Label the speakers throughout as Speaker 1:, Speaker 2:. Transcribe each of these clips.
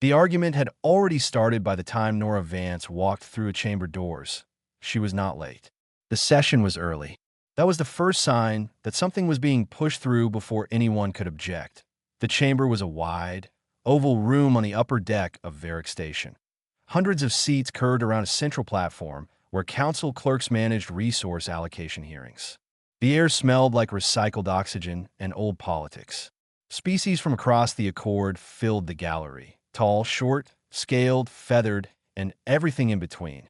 Speaker 1: The argument had already started by the time Nora Vance walked through chamber doors. She was not late. The session was early. That was the first sign that something was being pushed through before anyone could object. The chamber was a wide, oval room on the upper deck of Varick Station. Hundreds of seats curved around a central platform where council clerks managed resource allocation hearings. The air smelled like recycled oxygen and old politics. Species from across the Accord filled the gallery. Tall, short, scaled, feathered, and everything in between.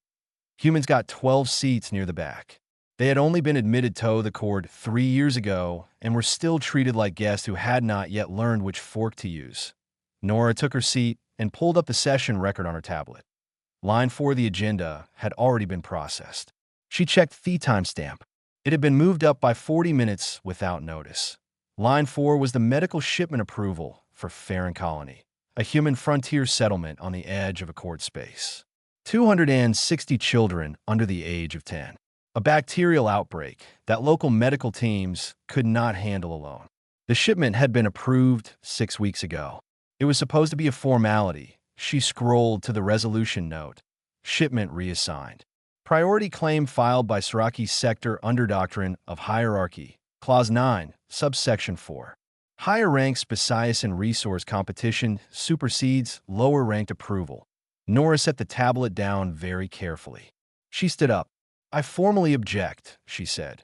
Speaker 1: Humans got 12 seats near the back. They had only been admitted to the Accord 3 years ago and were still treated like guests who had not yet learned which fork to use. Nora took her seat and pulled up the session record on her tablet. Line 4 of the agenda had already been processed. She checked the timestamp. It had been moved up by 40 minutes without notice. Line 4 was the medical shipment approval for Farron Colony, a human frontier settlement on the edge of Accord space. 260 children under the age of 10. A bacterial outbreak that local medical teams could not handle alone. The shipment had been approved 6 weeks ago. It was supposed to be a formality. She scrolled to the resolution note. Shipment reassigned. Priority claim filed by Siraki's sector under Doctrine of Hierarchy. Clause 9, subsection 4. Higher rank speciation resource competition supersedes lower-ranked approval. Nora set the tablet down very carefully. She stood up. "I formally object," she said.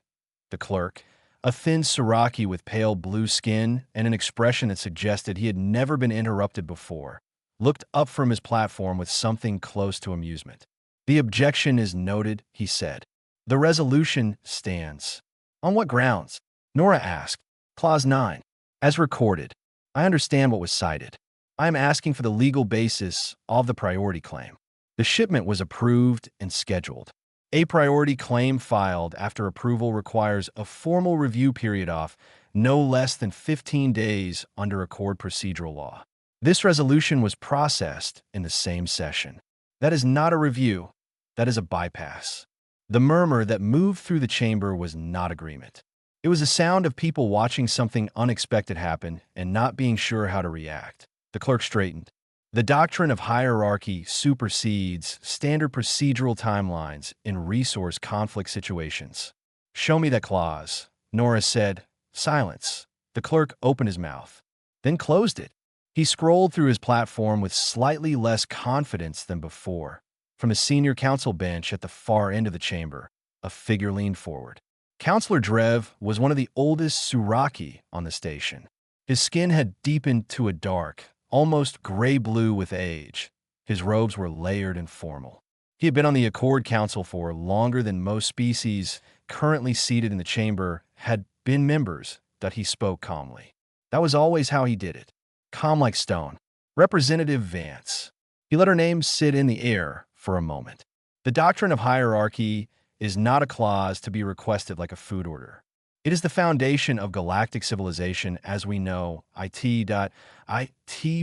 Speaker 1: The clerk, a thin Siraki with pale blue skin and an expression that suggested he had never been interrupted before, looked up from his platform with something close to amusement. "The objection is noted," he said. "The resolution stands." "On what grounds?" Nora asked. Clause 9. As recorded. I understand what was cited. I am asking for the legal basis of the priority claim. The shipment was approved and scheduled. A priority claim filed after approval requires a formal review period of no less than 15 days under Accord procedural law. This resolution was processed in the same session. That is not a review. That is a bypass. The murmur that moved through the chamber was not agreement. It was a sound of people watching something unexpected happen and not being sure how to react. The clerk straightened. The doctrine of hierarchy supersedes standard procedural timelines in resource conflict situations. "Show me that clause," Nora said. Silence. The clerk opened his mouth, then closed it. He scrolled through his platform with slightly less confidence than before. From a senior council bench at the far end of the chamber, a figure leaned forward. Counselor Drev was one of the oldest Suraki on the station. His skin had deepened to a dark, almost gray-blue with age. His robes were layered and formal. He had been on the Accord Council for longer than most species currently seated in the chamber had been members, that he spoke calmly. That was always how he did it. Calm like stone. Representative Vance. He let her name sit in the air for a moment. The doctrine of hierarchy is not a clause to be requested like a food order. It is the foundation of galactic civilization as we know. It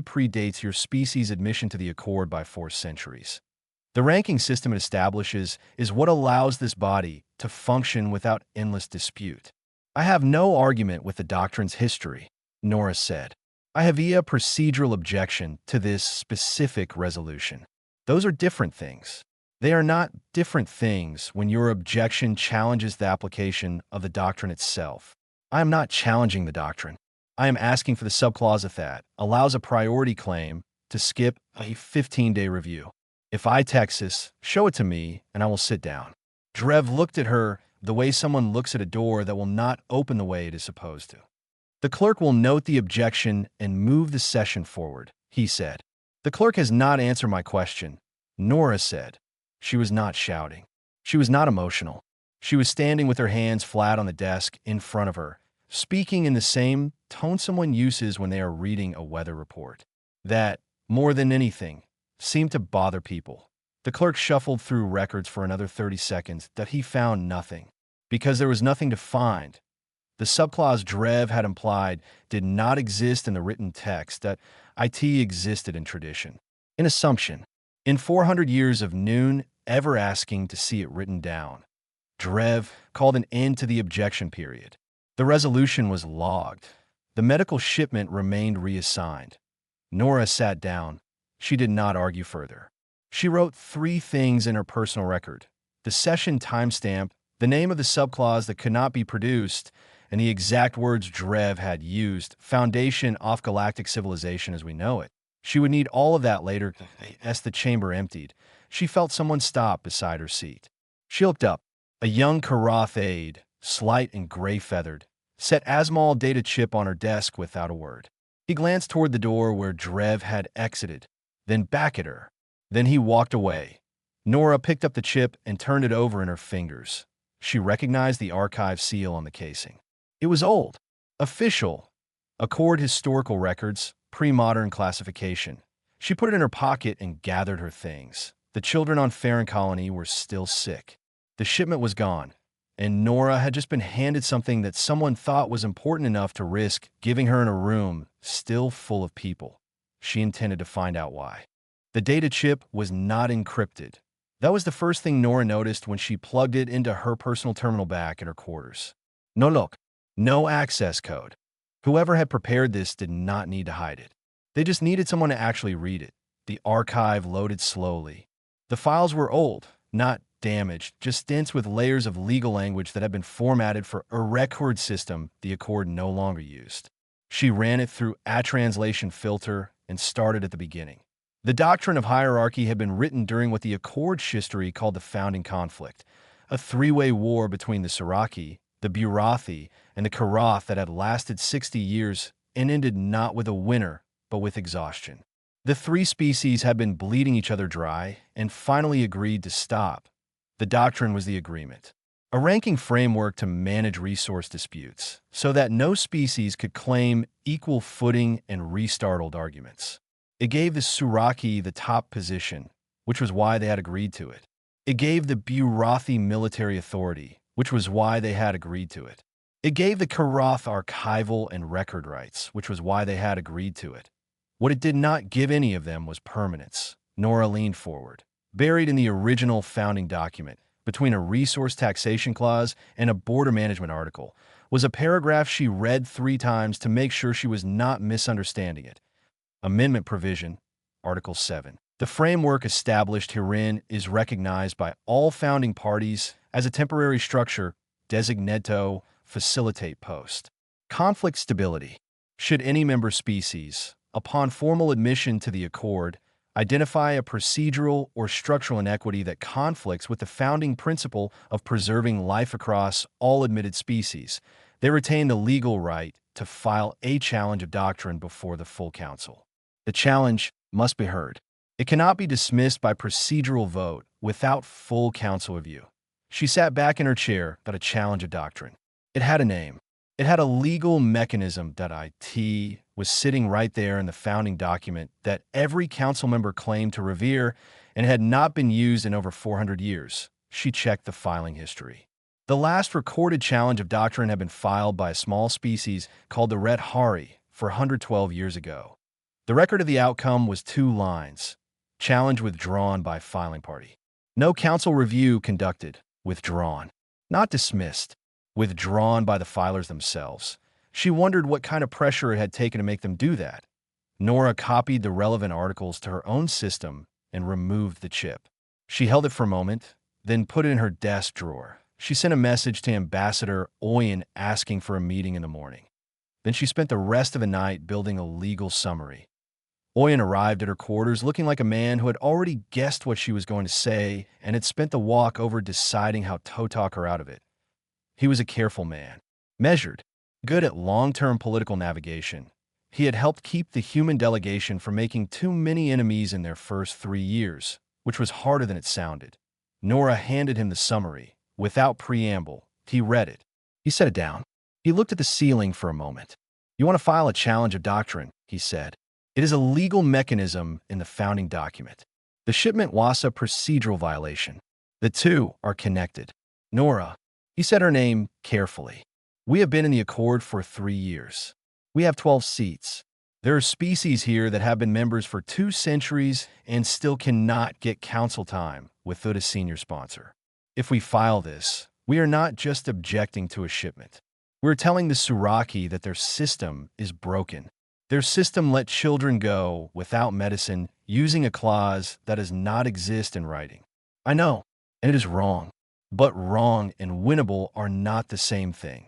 Speaker 1: predates your species' admission to the Accord by 4 centuries. The ranking system it establishes is what allows this body to function without endless dispute. I have no argument with the doctrine's history, Nora said. I have a procedural objection to this specific resolution. Those are different things. They are not different things when your objection challenges the application of the doctrine itself. I am not challenging the doctrine. I am asking for the subclause of that allows a priority claim to skip a 15-day review. If I Texas, show it to me and I will sit down. Drev looked at her the way someone looks at a door that will not open the way it is supposed to. The clerk will note the objection and move the session forward, he said. The clerk has not answered my question, Nora said. She was not shouting. She was not emotional. She was standing with her hands flat on the desk in front of her, speaking in the same tone someone uses when they are reading a weather report. That, more than anything, seemed to bother people. The clerk shuffled through records for another 30 seconds that he found nothing. Because there was nothing to find. The subclause Drev had implied did not exist in the written text that it existed in tradition. An assumption. In 400 years of noon ever asking to see it written down, Drev called an end to the objection period. The resolution was logged. The medical shipment remained reassigned. Nora sat down, She did not argue further. She wrote 3 things in her personal record: the session timestamp, the name of the subclause that could not be produced, and the exact words Drev had used, foundation off galactic civilization as we know it. She would need all of that later as the chamber emptied. She felt someone stop beside her seat. She looked up. A young Karath aide, slight and gray-feathered, set Asmal data chip on her desk without a word. He glanced toward the door where Drev had exited, then back at her. Then he walked away. Nora picked up the chip and turned it over in her fingers. She recognized the archive seal on the casing. It was old. Official. Accord historical records, pre-modern classification. She put it in her pocket and gathered her things. The children on Farron Colony were still sick. The shipment was gone, and Nora had just been handed something that someone thought was important enough to risk giving her in a room still full of people. She intended to find out why. The data chip was not encrypted. That was the first thing Nora noticed when she plugged it into her personal terminal back at her quarters. No look, no access code. Whoever had prepared this did not need to hide it. They just needed someone to actually read it. The archive loaded slowly. The files were old, not damaged, just dense with layers of legal language that had been formatted for a record system the Accord no longer used. She ran it through a translation filter and started at the beginning. The doctrine of hierarchy had been written during what the Accord history called the Founding Conflict, a 3-way war between the Siraki, the Burathi, and the Karath that had lasted 60 years and ended not with a winner, but with exhaustion. The 3 species had been bleeding each other dry and finally agreed to stop. The doctrine was the agreement, a ranking framework to manage resource disputes so that no species could claim equal footing and restart old arguments. It gave the Suraki the top position, which was why they had agreed to it. It gave the Burathi military authority, which was why they had agreed to it. It gave the Karath archival and record rights, which was why they had agreed to it. What it did not give any of them was permanence. Nora leaned forward. Buried in the original founding document, between a resource taxation clause and a border management article, was a paragraph she read 3 times to make sure she was not misunderstanding it. Amendment Provision, Article 7. The framework established herein is recognized by all founding parties as a temporary structure, designato facilitate post. Conflict stability. Should any member species, upon formal admission to the Accord, identify a procedural or structural inequity that conflicts with the founding principle of preserving life across all admitted species, they retain the legal right to file a challenge of doctrine before the full council. The challenge must be heard. It cannot be dismissed by procedural vote without full council review. She sat back in her chair at a challenge of doctrine. It had a name. It had a legal mechanism that IT was sitting right there in the founding document that every council member claimed to revere and had not been used in over 400 years. She checked the filing history. The last recorded challenge of doctrine had been filed by a small species called the Red Hari 412 years ago. The record of the outcome was 2 lines. Challenge withdrawn by filing party. No council review conducted. Withdrawn. Not dismissed. Withdrawn by the filers themselves. She wondered what kind of pressure it had taken to make them do that. Nora copied the relevant articles to her own system and removed the chip. She held it for a moment, then put it in her desk drawer. She sent a message to Ambassador Oyen asking for a meeting in the morning. Then she spent the rest of the night building a legal summary. Oyen arrived at her quarters looking like a man who had already guessed what she was going to say and had spent the walk over deciding how to talk her out of it. He was a careful man, measured, good at long-term political navigation. He had helped keep the human delegation from making too many enemies in their first 3 years, which was harder than it sounded. Nora handed him the summary. Without preamble, he read it. He set it down. He looked at the ceiling for a moment. "You want to file a challenge of doctrine," he said. "It is a legal mechanism in the founding document. The shipment was a procedural violation. The 2 are connected. Nora," he said her name carefully, "we have been in the Accord for 3 years. We have 12 seats. There are species here that have been members for 2 centuries and still cannot get council time without a senior sponsor. If we file this, we are not just objecting to a shipment. We're telling the Suraki that their system is broken. Their system let children go without medicine, using a clause that does not exist in writing. I know, and it is wrong. But wrong and winnable are not the same thing.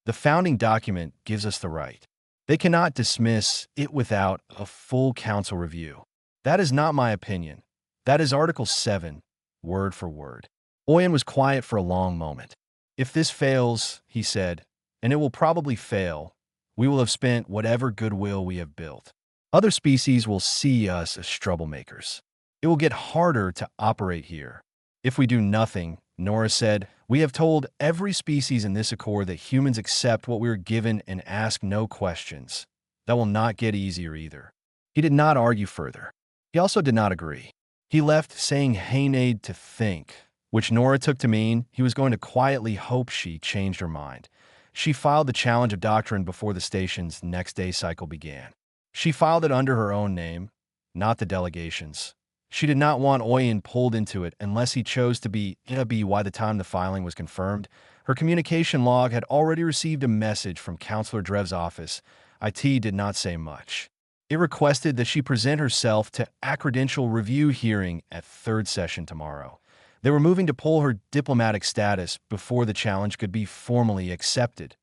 Speaker 1: The founding document gives us the right. They cannot dismiss it without a full council review. That is not my opinion. That is Article 7, word for word. Oyen was quiet for a long moment. If this fails, he said, and it will probably fail, we will have spent whatever goodwill we have built. Other species will see us as troublemakers. It will get harder to operate here. If we do nothing, Nora said, we have told every species in this accord that humans accept what we are given and ask no questions. That will not get easier either. He did not argue further. He also did not agree. He left saying Hainade to think, which Nora took to mean he was going to quietly hope she changed her mind. She filed the challenge of Doctrine before the station's next day cycle began. She filed it under her own name, not the delegation's. She did not want Oyen pulled into it unless he chose to be by the time the filing was confirmed. Her communication log had already received a message from Counselor Drev's office. IT did not say much. It requested that she present herself to a credential review hearing at third session tomorrow. They were moving to pull her diplomatic status before the challenge could be formally accepted.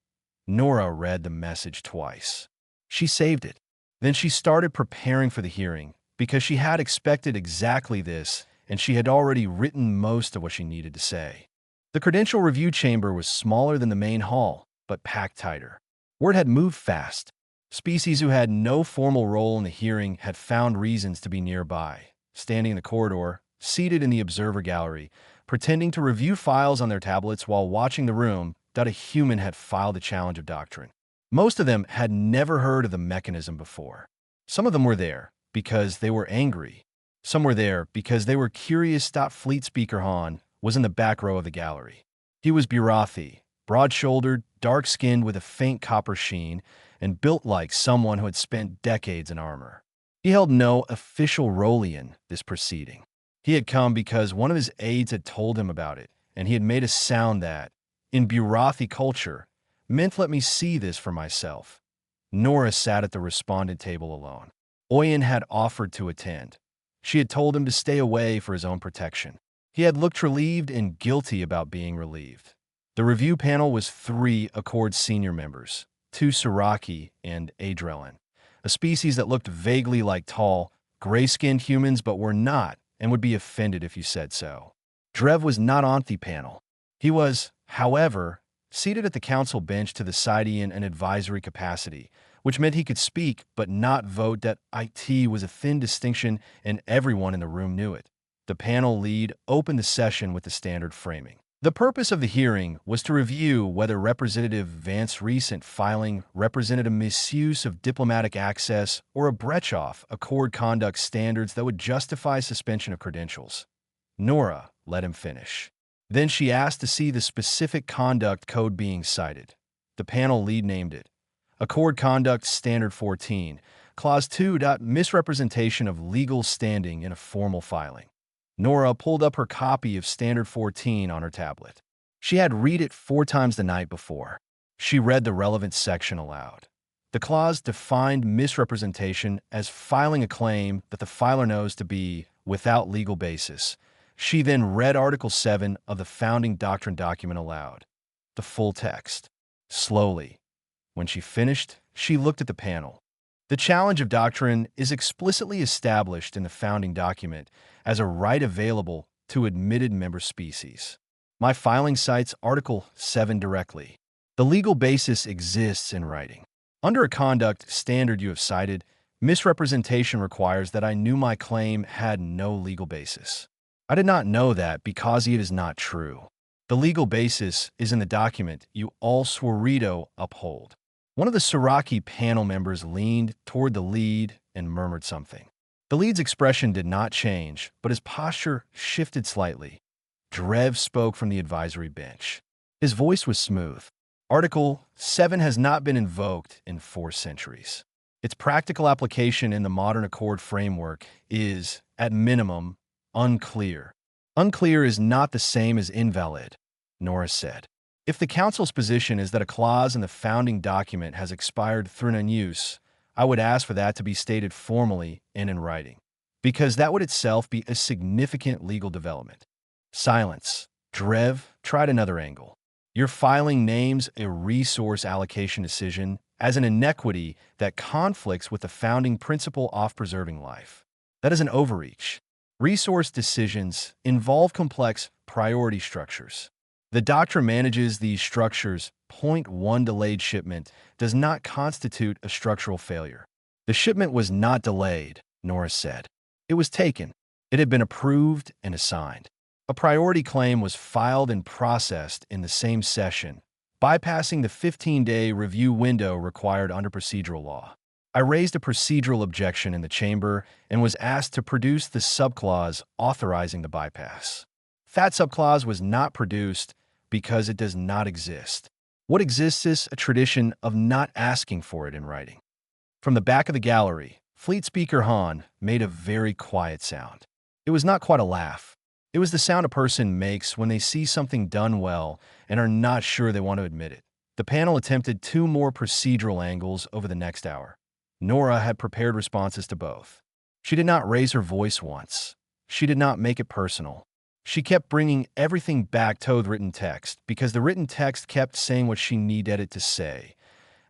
Speaker 1: Nora read the message twice. She saved it. Then she started preparing for the hearing, because she had expected exactly this, and she had already written most of what she needed to say. The credential review chamber was smaller than the main hall, but packed tighter. Word had moved fast. Species who had no formal role in the hearing had found reasons to be nearby, standing in the corridor, seated in the observer gallery, pretending to review files on their tablets while watching the room that a human had filed the challenge of Doctrine. Most of them had never heard of the mechanism before. Some of them were there because they were angry. Some were there because they were curious. Fleet Speaker Han was in the back row of the gallery. He was Burathi, broad-shouldered, dark-skinned with a faint copper sheen, and built like someone who had spent decades in armor. He held no official role in this proceeding. He had come because one of his aides had told him about it, and he had made a sound that, in Burathi culture, meant let me see this for myself. Nora sat at the respondent table alone. Oyen had offered to attend. She had told him to stay away for his own protection. He had looked relieved and guilty about being relieved. The review panel was 3 Accord senior members, 2 Suraki and Adrelin, a species that looked vaguely like tall, gray-skinned humans but were not and would be offended if you said so. Drev was not on the panel. He was, however, seated at the council bench to the side in an advisory capacity, which meant he could speak but not vote. That IT was a thin distinction and everyone in the room knew it. The panel lead opened the session with the standard framing. The purpose of the hearing was to review whether Representative Vance's recent filing represented a misuse of diplomatic access or a breach of Accord conduct standards that would justify suspension of credentials. Nora let him finish. Then she asked to see the specific conduct code being cited. The panel lead named it. Accord Conduct Standard 14, Clause 2. Misrepresentation of legal standing in a formal filing. Nora pulled up her copy of Standard 14 on her tablet. She had read it 4 times the night before. She read the relevant section aloud. The clause defined misrepresentation as filing a claim that the filer knows to be without legal basis. She then read Article 7 of the founding doctrine document aloud. The full text. Slowly. When she finished, she looked at the panel. The challenge of doctrine is explicitly established in the founding document as a right available to admitted member species. My filing cites Article 7 directly. The legal basis exists in writing. Under a conduct standard you have cited, misrepresentation requires that I knew my claim had no legal basis. I did not know that because it is not true. The legal basis is in the document you all swore uphold. One of the Suraki panel members leaned toward the lead and murmured something. The lead's expression did not change, but his posture shifted slightly. Drev spoke from the advisory bench. His voice was smooth. Article 7 has not been invoked in 4 centuries. Its practical application in the modern Accord framework is, at minimum, unclear. Unclear is not the same as invalid, Nora said. If the Council's position is that a clause in the founding document has expired through non-use, I would ask for that to be stated formally and in writing. because that would itself be a significant legal development. Silence. Drev tried another angle. You're filing names a resource allocation decision as an inequity that conflicts with the founding principle of preserving life. That is an overreach. Resource decisions involve complex priority structures. The Doctrine manages these structures. Point 1 delayed shipment does not constitute a structural failure. The shipment was not delayed, Norris said. It was taken. It had been approved and assigned. A priority claim was filed and processed in the same session, bypassing the 15-day review window required under procedural law. I raised a procedural objection in the chamber and was asked to produce the subclause authorizing the bypass. That subclause was not produced because it does not exist. What exists is a tradition of not asking for it in writing. From the back of the gallery, Fleet Speaker Han made a very quiet sound. It was not quite a laugh. It was the sound a person makes when they see something done well and are not sure they want to admit it. The panel attempted 2 more procedural angles over the next hour. Nora had prepared responses to both. She did not raise her voice once. She did not make it personal. She kept bringing everything back to the written text because the written text kept saying what she needed it to say.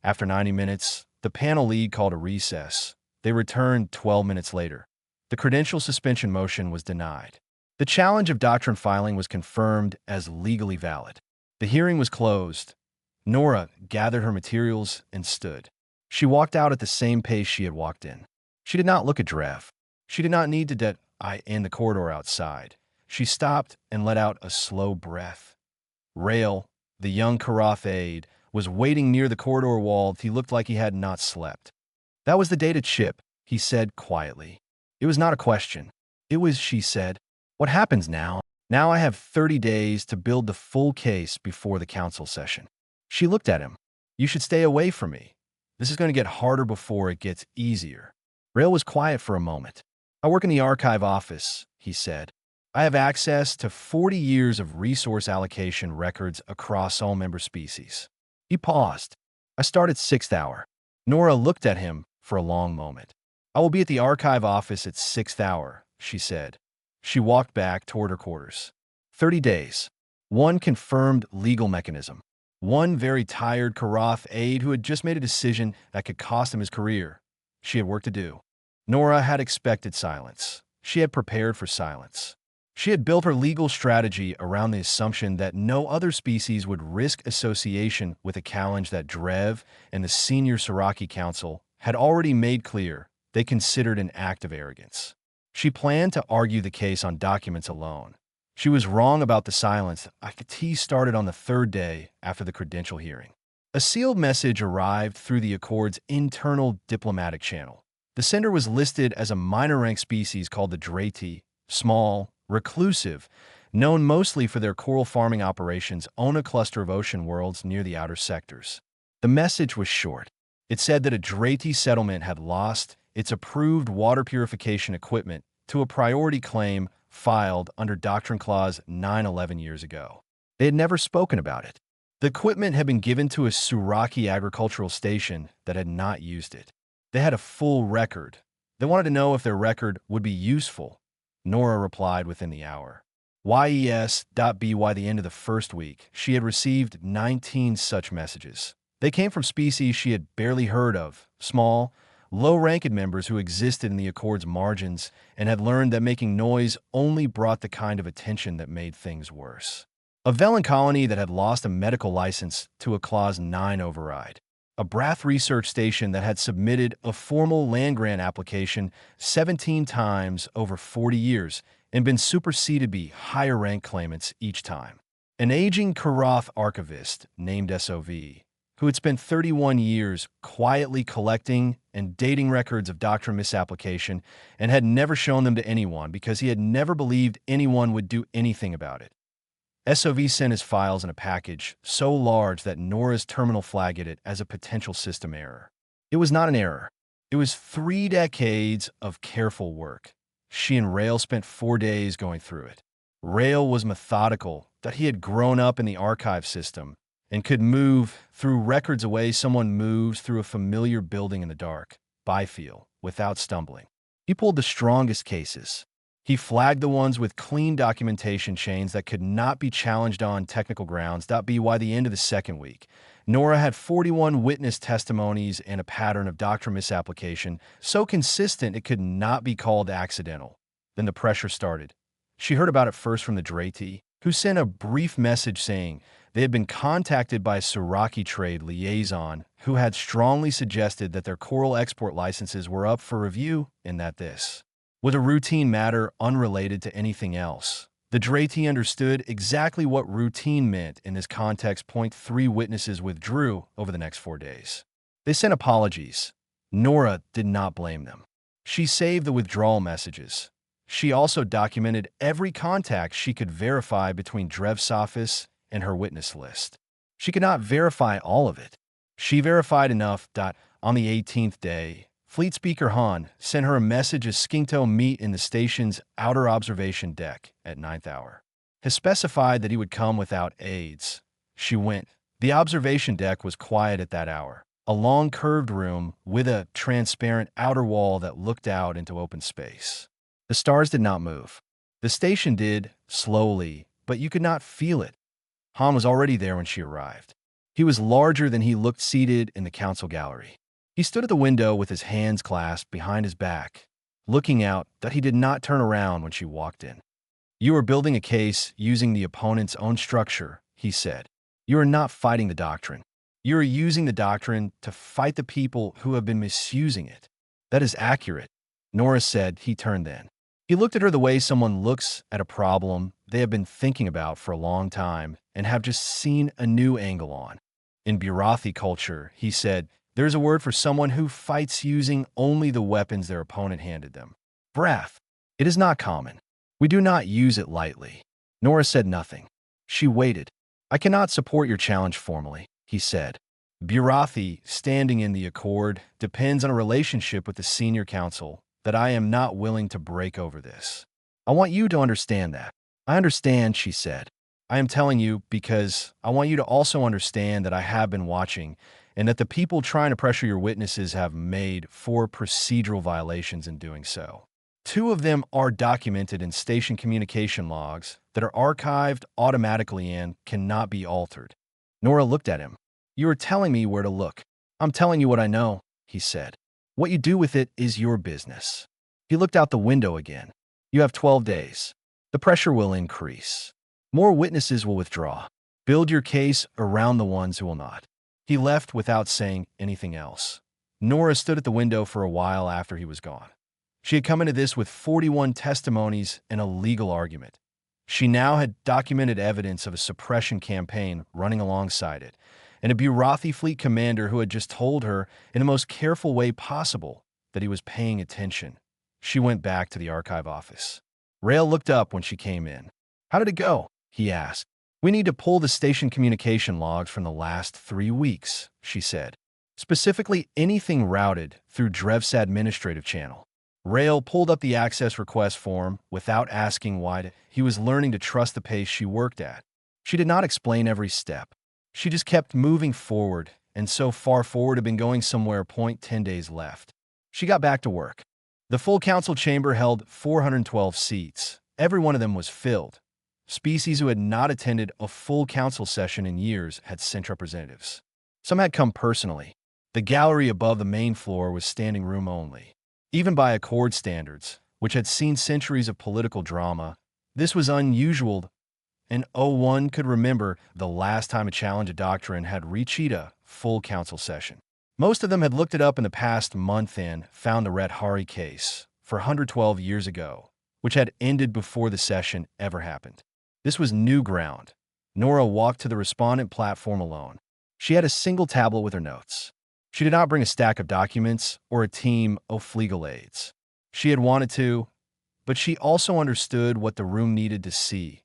Speaker 1: After 90 minutes, the panel lead called a recess. They returned 12 minutes later. The credential suspension motion was denied. The challenge of Doctrine filing was confirmed as legally valid. The hearing was closed. Nora gathered her materials and stood. She walked out at the same pace she had walked in. She did not look at Drev. She did not need to in the corridor outside. She stopped and let out a slow breath. Rail, the young Karath aide, was waiting near the corridor wall. He looked like he had not slept. That was the data chip, he said quietly. It was not a question. It was, she said. What happens now? Now I have 30 days to build the full case before the council session. She looked at him. You should stay away from me. This is going to get harder before it gets easier. Rail was quiet for a moment. I work in the archive office, he said. I have access to 40 years of resource allocation records across all member species. He paused. I start at 6th hour. Nora looked at him for a long moment. I will be at the archive office at 6th hour, she said. She walked back toward her quarters. 30 days. One confirmed legal mechanism. One very tired Karath aide who had just made a decision that could cost him his career. She had work to do. Nora had expected silence. She had prepared for silence. She had built her legal strategy around the assumption that no other species would risk association with a challenge that Drev and the senior Siraki Council had already made clear they considered an act of arrogance. She planned to argue the case on documents alone. She was wrong about the silence. IKT started on the 3rd day after the credential hearing. A sealed message arrived through the Accord's internal diplomatic channel. The sender was listed as a minor rank species called the Drati, small, reclusive, known mostly for their coral farming operations, own a cluster of ocean worlds near the outer sectors. The message was short. It said that a Drati settlement had lost its approved water purification equipment to a priority claim filed under Doctrine Clause 911 years ago. They had never spoken about it. The equipment had been given to a Suraki agricultural station that had not used it. They had a full record. They wanted to know if their record would be useful. Nora replied within the hour. YES.by the end of the first week, she had received 19 such messages. They came from species she had barely heard of, small, low-ranked members who existed in the Accord's margins and had learned that making noise only brought the kind of attention that made things worse. A Velen colony that had lost a medical license to a Clause 9 override. A Brath research station that had submitted a formal land grant application 17 times over 40 years and been superseded by higher-ranked claimants each time. An aging Karath archivist named SOV, who had spent 31 years quietly collecting and dating records of Doctrine misapplication and had never shown them to anyone because he had never believed anyone would do anything about it. SOV sent his files in a package so large that Nora's terminal flagged it as a potential system error. It was not an error. It was 3 decades of careful work. She and Rail spent 4 days going through it. Rail was methodical, that he had grown up in the archive system and could move through records a way someone moves through a familiar building in the dark, byfield, without stumbling. He pulled the strongest cases. He flagged the ones with clean documentation chains that could not be challenged on technical grounds. By the end of the second week, Nora had 41 witness testimonies and a pattern of doctrine misapplication so consistent it could not be called accidental. Then the pressure started. She heard about it first from the Drati, who sent a brief message saying they had been contacted by a Suraki trade liaison who had strongly suggested that their coral export licenses were up for review and that this was a routine matter unrelated to anything else. The Drati understood exactly what routine meant in this context. 3 witnesses withdrew over the next 4 days. They sent apologies. Nora did not blame them. She saved the withdrawal messages. She also documented every contact she could verify between Drev's office and her witness list. She could not verify all of it. She verified enough. On the 18th day, Fleet Speaker Han sent her a message as Skinto meet in the station's outer observation deck at 9th hour. He specified that he would come without aids. She went. The observation deck was quiet at that hour. A long curved room with a transparent outer wall that looked out into open space. The stars did not move. The station did, slowly, but you could not feel it. Han was already there when she arrived. He was larger than he looked, seated in the council gallery. He stood at the window with his hands clasped behind his back, looking out. He did not turn around when she walked in. "You are building a case using the opponent's own structure," he said. "You are not fighting the doctrine. You are using the doctrine to fight the people who have been misusing it." "That is accurate," Nora said. He turned then. He looked at her the way someone looks at a problem they have been thinking about for a long time and have just seen a new angle on. "In Burathi culture," he said, "there's a word for someone who fights using only the weapons their opponent handed them. Breath. It is not common. We do not use it lightly." Nora said nothing. She waited. "I cannot support your challenge formally," he said. "Burathi, standing in the accord, depends on a relationship with the senior council that I am not willing to break over this. I want you to understand that." "I understand," she said. "I am telling you because I want you to also understand that I have been watching and that the people trying to pressure your witnesses have made 4 procedural violations in doing so. 2 of them are documented in station communication logs that are archived automatically and cannot be altered." Nora looked at him. "You are telling me where to look." "I'm telling you what I know," he said. "What you do with it is your business." He looked out the window again. "You have 12 days. The pressure will increase. More witnesses will withdraw. Build your case around the ones who will not." He left without saying anything else. Nora stood at the window for a while after he was gone. She had come into this with 41 testimonies and a legal argument. She now had documented evidence of a suppression campaign running alongside it, and a Burathi fleet commander who had just told her in the most careful way possible that he was paying attention. She went back to the archive office. Rail looked up when she came in. "How did it go?" he asked. "We need to pull the station communication logs from the last 3 weeks," she said. "Specifically anything routed through Drev's administrative channel." Rail pulled up the access request form without asking why. He was learning to trust the pace she worked at. She did not explain every step. She just kept moving forward, and so far forward had been going somewhere. 10 days left. She got back to work. The full council chamber held 412 seats. Every one of them was filled. Species who had not attended a full council session in years had sent representatives. Some had come personally. The gallery above the main floor was standing room only. Even by Accord standards, which had seen centuries of political drama, this was unusual, and one could remember the last time a challenge of doctrine had reached a full council session. Most of them had looked it up in the past month and found the Red Hari case for 112 years ago, which had ended before the session ever happened. This was new ground. Nora walked to the respondent platform alone. She had a single tablet with her notes. She did not bring a stack of documents or a team of legal aides. She had wanted to, but she also understood what the room needed to see.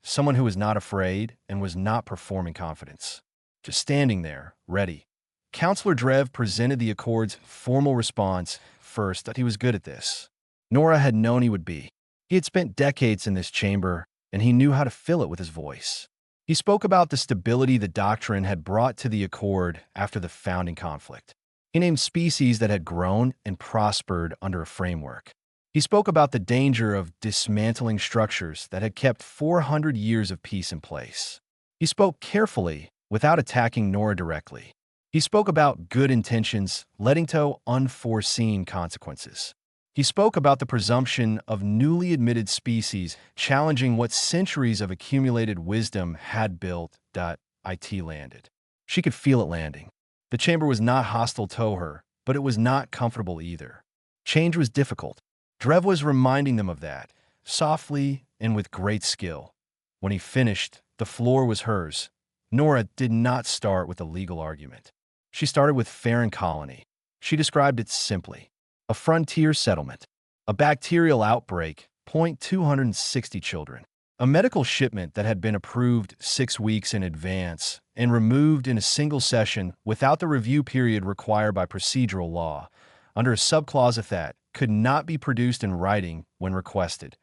Speaker 1: Someone who was not afraid and was not performing confidence. Just standing there, ready. Counselor Drev presented the Accord's formal response first that he was good at this. Nora had known he would be. He had spent decades in this chamber, and he knew how to fill it with his voice. He spoke about the stability the Doctrine had brought to the Accord after the founding conflict. He named species that had grown and prospered under a framework. He spoke about the danger of dismantling structures that had kept 400 years of peace in place. He spoke carefully, without attacking Nora directly. He spoke about good intentions, letting to unforeseen consequences. He spoke about the presumption of newly admitted species challenging what centuries of accumulated wisdom had built. It landed. She could feel it landing. The chamber was not hostile to her, but it was not comfortable either. Change was difficult. Drev was reminding them of that, softly and with great skill. When he finished, the floor was hers. Nora did not start with a legal argument. She started with Farron Colony. She described it simply. A frontier settlement. A bacterial outbreak, 260 children. A medical shipment that had been approved 6 weeks in advance and removed in a single session without the review period required by procedural law, under a subclause of that, could not be produced in writing when requested.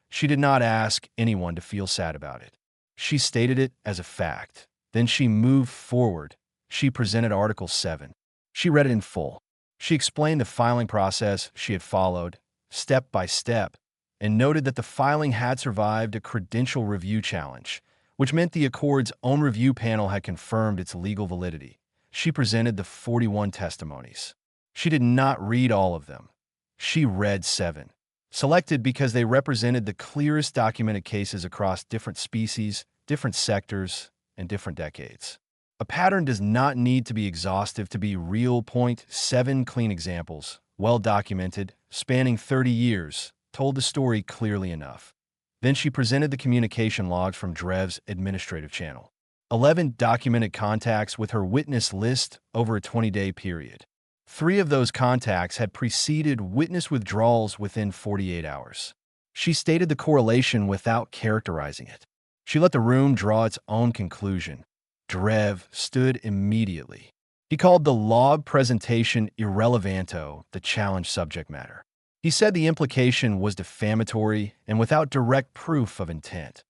Speaker 1: She did not ask anyone to feel sad about it. She stated it as a fact. Then she moved forward. She presented Article 7. She read it in full. She explained the filing process she had followed, step by step, and noted that the filing had survived a credential review challenge, which meant the Accord's own review panel had confirmed its legal validity. She presented the 41 testimonies. She did not read all of them. She read 7, selected because they represented the clearest documented cases across different species, different sectors, and different decades. A pattern does not need to be exhaustive to be real. 7 clean examples, well documented, spanning 30 years, told the story clearly enough. Then she presented the communication logs from Drev's administrative channel. 11 documented contacts with her witness list over a 20-day period. 3 of those contacts had preceded witness withdrawals within 48 hours. She stated the correlation without characterizing it. She let the room draw its own conclusion. Drev stood immediately. He called the log presentation irrelevanto, the challenge subject matter. He said the implication was defamatory and without direct proof of intent.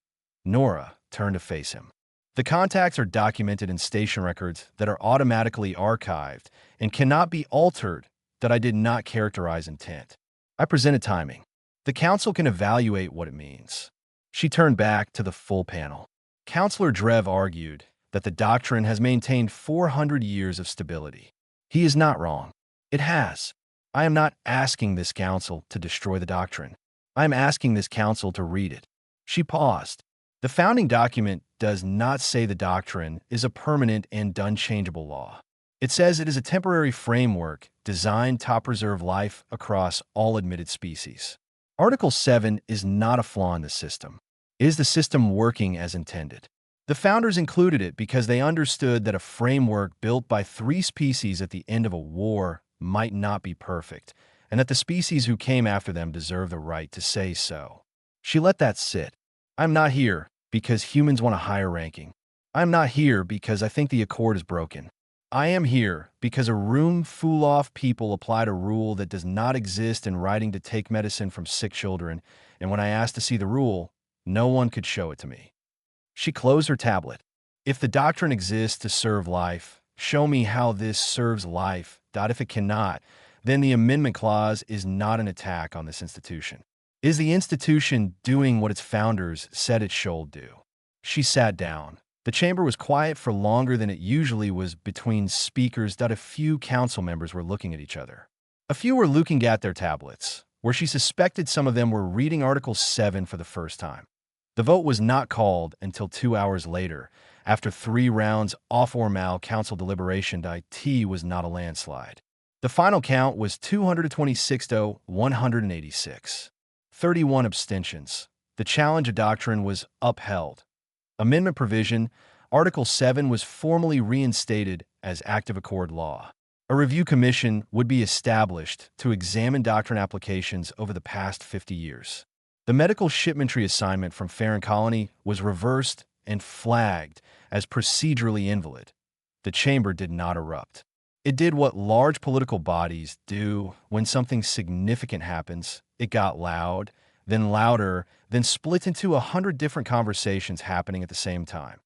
Speaker 1: Nora turned to face him. The contacts are documented in station records that are automatically archived and cannot be altered. That I did not characterize intent. I presented timing. The council can evaluate what it means. She turned back to the full panel. Counselor Drev argued that the Doctrine has maintained 400 years of stability. He is not wrong. It has. I am not asking this council to destroy the Doctrine. I am asking this council to read it. She paused. The founding document does not say the Doctrine is a permanent and unchangeable law. It says it is a temporary framework designed to preserve life across all admitted species. Article 7 is not a flaw in the system. It is the system working as intended. The founders included it because they understood that a framework built by 3 species at the end of a war might not be perfect, and that the species who came after them deserve the right to say so. She let that sit. I'm not here because humans want a higher ranking. I'm not here because I think the Accord is broken. I am here because a room full of people applied a rule that does not exist in writing to take medicine from sick children, and when I asked to see the rule, no one could show it to me. She closed her tablet. If the Doctrine exists to serve life, show me how this serves life. If it cannot, then the amendment clause is not an attack on this institution. Is the institution doing what its founders said it should do? She sat down. The chamber was quiet for longer than it usually was between speakers. A few council members were looking at each other. A few were looking at their tablets, where she suspected some of them were reading Article 7 for the first time. The vote was not called until 2 hours later, after 3 rounds off or mal council deliberation. It was not a landslide. The final count was 226 to 186. 31 abstentions. The challenge of Doctrine was upheld. Amendment provision, Article 7 was formally reinstated as active Accord law. A review commission would be established to examine Doctrine applications over the past 50 years. The medical shipmentry assignment from Farron Colony was reversed and flagged as procedurally invalid. The chamber did not erupt. It did what large political bodies do when something significant happens. It got loud, then louder, then split into 100 different conversations happening at the same time.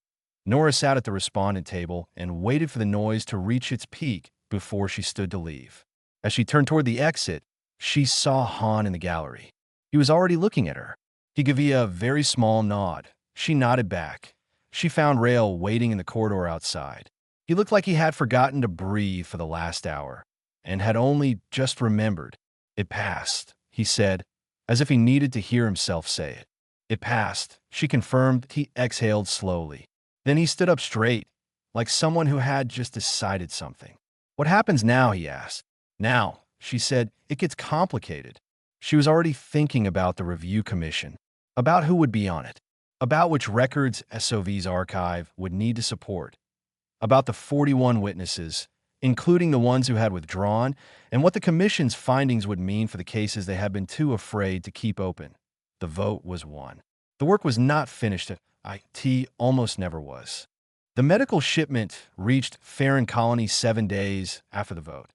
Speaker 1: Nora sat at the respondent table and waited for the noise to reach its peak before she stood to leave. As she turned toward the exit, She saw Han in the gallery. He was already looking at her. He gave a very small nod. She nodded back. She found Rael waiting in the corridor outside. He looked like he had forgotten to breathe for the last hour, and had only just remembered. It passed, he said, as if he needed to hear himself say it. It passed, she confirmed. He exhaled slowly. Then he stood up straight, like someone who had just decided something. What happens now, he asked. Now, she said, it gets complicated. She was already thinking about the review commission, about who would be on it, about which records SOV's archive would need to support, about the 41 witnesses, including the ones who had withdrawn, and what the commission's findings would mean for the cases they had been too afraid to keep open. The vote was won. The work was not finished. It almost never was. The medical shipment reached Farron Colony 7 days after the vote.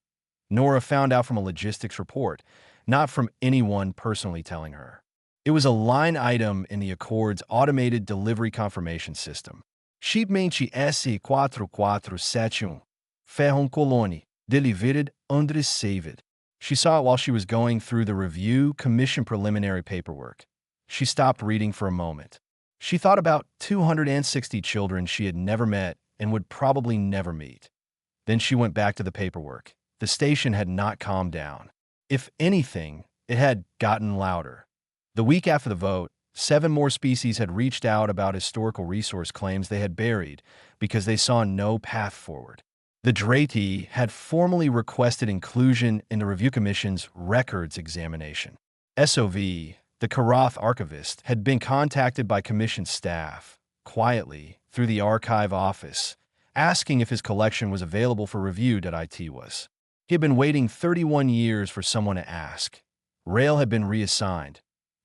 Speaker 1: Nora found out from a logistics report, not from anyone personally telling her. It was a line item in the Accord's automated delivery confirmation system. Shipmente S447 Ferron Colony, delivered under saved. She saw it while she was going through the review commission preliminary paperwork. She stopped reading for a moment. She thought about 260 children she had never met and would probably never meet. Then she went back to the paperwork. The station had not calmed down. If anything, it had gotten louder. The week after the vote, 7 more species had reached out about historical resource claims they had buried because they saw no path forward. The Drati had formally requested inclusion in the Review Commission's records examination. SOV, the Karath archivist, had been contacted by Commission staff, quietly, through the archive office, asking if his collection was available for review. It was. He had been waiting 31 years for someone to ask. Rael had been reassigned.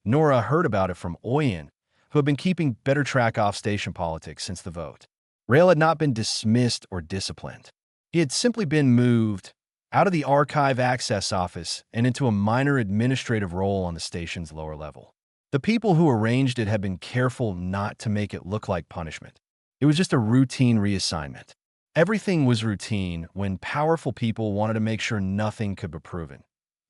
Speaker 1: Nora heard about it from Oyen, who had been keeping better track of station politics since the vote. Rael had not been dismissed or disciplined. He had simply been moved out of the archive access office and into a minor administrative role on the station's lower level. The people who arranged it had been careful not to make it look like punishment. It was just a routine reassignment. Everything was routine when powerful people wanted to make sure nothing could be proven.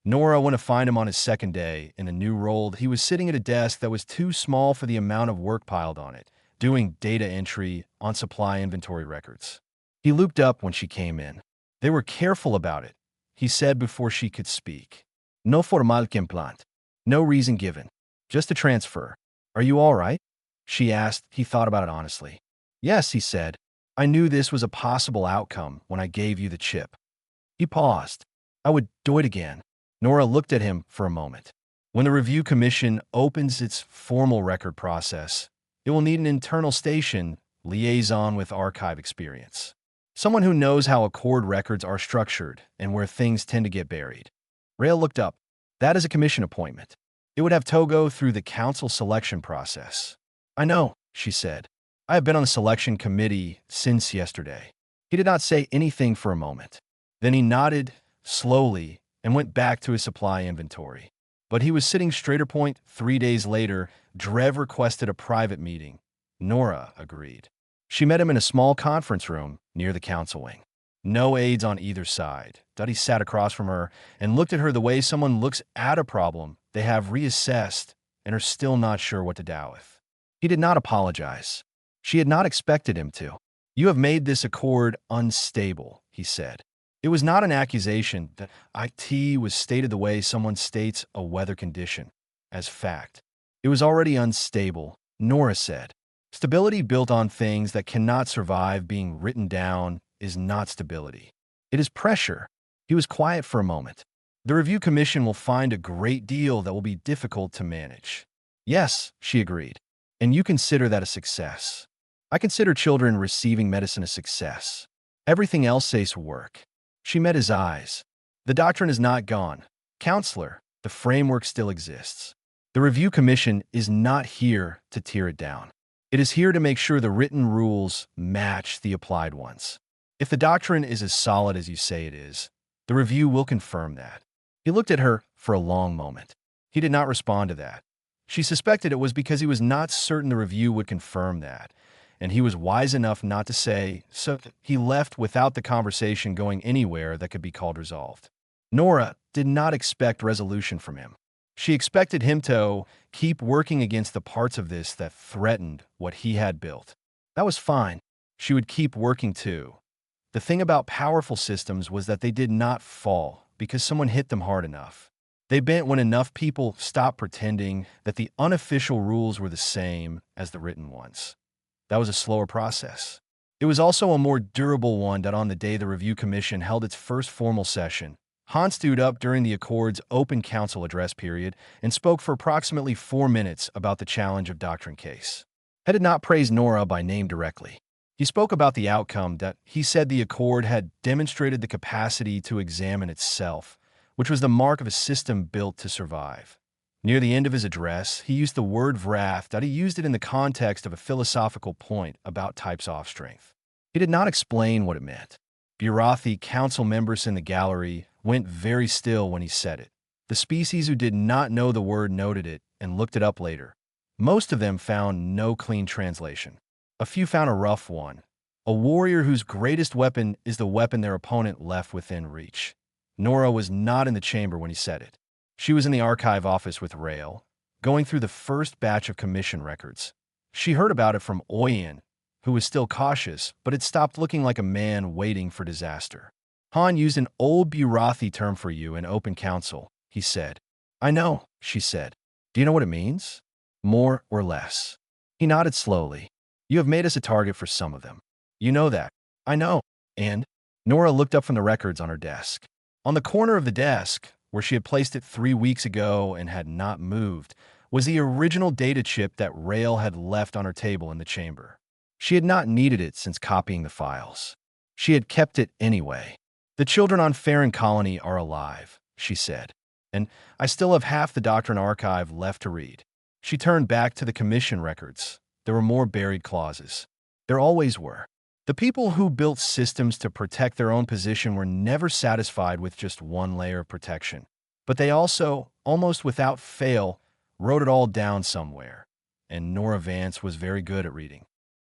Speaker 1: Nora went to find him on his second day in a new role. He was sitting at a desk that was too small for the amount of work piled on it, doing data entry on supply inventory records. He looped up when she came in. They were careful about it, he said before she could speak. No formal complaint. No reason given. Just a transfer. Are you all right? She asked. He thought about it honestly. Yes, he said. I knew this was a possible outcome when I gave you the chip. He paused. I would do it again. Nora looked at him for a moment. When the review commission opens its formal record process, it will need an internal station liaison with archive experience. Someone who knows how Accord records are structured and where things tend to get buried. Rael looked up. That is a commission appointment. It would have to go through the council selection process. I know, she said. I have been on the selection committee since yesterday. He did not say anything for a moment. Then he nodded slowly and went back to his supply inventory. But he was sitting straighter point 3 days later. Drev requested a private meeting. Nora agreed. She met him in a small conference room near the council wing. No aides on either side. Duddy sat across from her and looked at her the way someone looks at a problem they have reassessed and are still not sure what to do with. He did not apologize. She had not expected him to. You have made this accord unstable, he said. It was not an accusation that IT was stated the way someone states a weather condition, as fact. It was already unstable, Nora said. Stability built on things that cannot survive being written down is not stability. It is pressure. He was quiet for a moment. The review commission will find a great deal that will be difficult to manage. Yes, she agreed. And you consider that a success. I consider children receiving medicine a success. Everything else says work. She met his eyes. The doctrine is not gone. Counselor, the framework still exists. The review commission is not here to tear it down. It is here to make sure the written rules match the applied ones. If the doctrine is as solid as you say it is, the review will confirm that. He looked at her for a long moment. He did not respond to that. She suspected it was because he was not certain the review would confirm that, and he was wise enough not to say, so he left without the conversation going anywhere that could be called resolved. Nora, did not expect resolution from him. She expected him to keep working against the parts of this that threatened what he had built. That was fine. She would keep working too. The thing about powerful systems was that they did not fall because someone hit them hard enough. They bent when enough people stopped pretending that the unofficial rules were the same as the written ones. That was a slower process. It was also a more durable one that on the day the review commission held its first formal session, Han stood up during the Accord's open council address period and spoke for approximately 4 minutes about the challenge of Doctrine case. He did not praise Nora by name directly. He spoke about the outcome that he said the Accord had demonstrated the capacity to examine itself, which was the mark of a system built to survive. Near the end of his address, he used the word wrath that he used it in the context of a philosophical point about types off strength. He did not explain what it meant. Burathi council members in the gallery went very still when he said it. The species who did not know the word noted it and looked it up later. Most of them found no clean translation. A few found a rough one. A warrior whose greatest weapon is the weapon their opponent left within reach. Nora was not in the chamber when he said it. She was in the archive office with Rail, going through the first batch of commission records. She heard about it from Oyen, who was still cautious, but had stopped looking like a man waiting for disaster. Han used an old Burathi term for you in open council, he said. I know, she said. Do you know what it means? More or less. He nodded slowly. You have made us a target for some of them. You know that. I know. And? Nora looked up from the records on her desk. On the corner of the desk, where she had placed it 3 weeks ago and had not moved, was the original data chip that Rail had left on her table in the chamber. She had not needed it since copying the files. She had kept it anyway. The children on Farron Colony are alive, she said, and I still have half the Doctrine archive left to read. She turned back to the commission records. There were more buried clauses. There always were. The people who built systems to protect their own position were never satisfied with just one layer of protection. But they also, almost without fail, wrote it all down somewhere. And Nora Vance was very good at reading.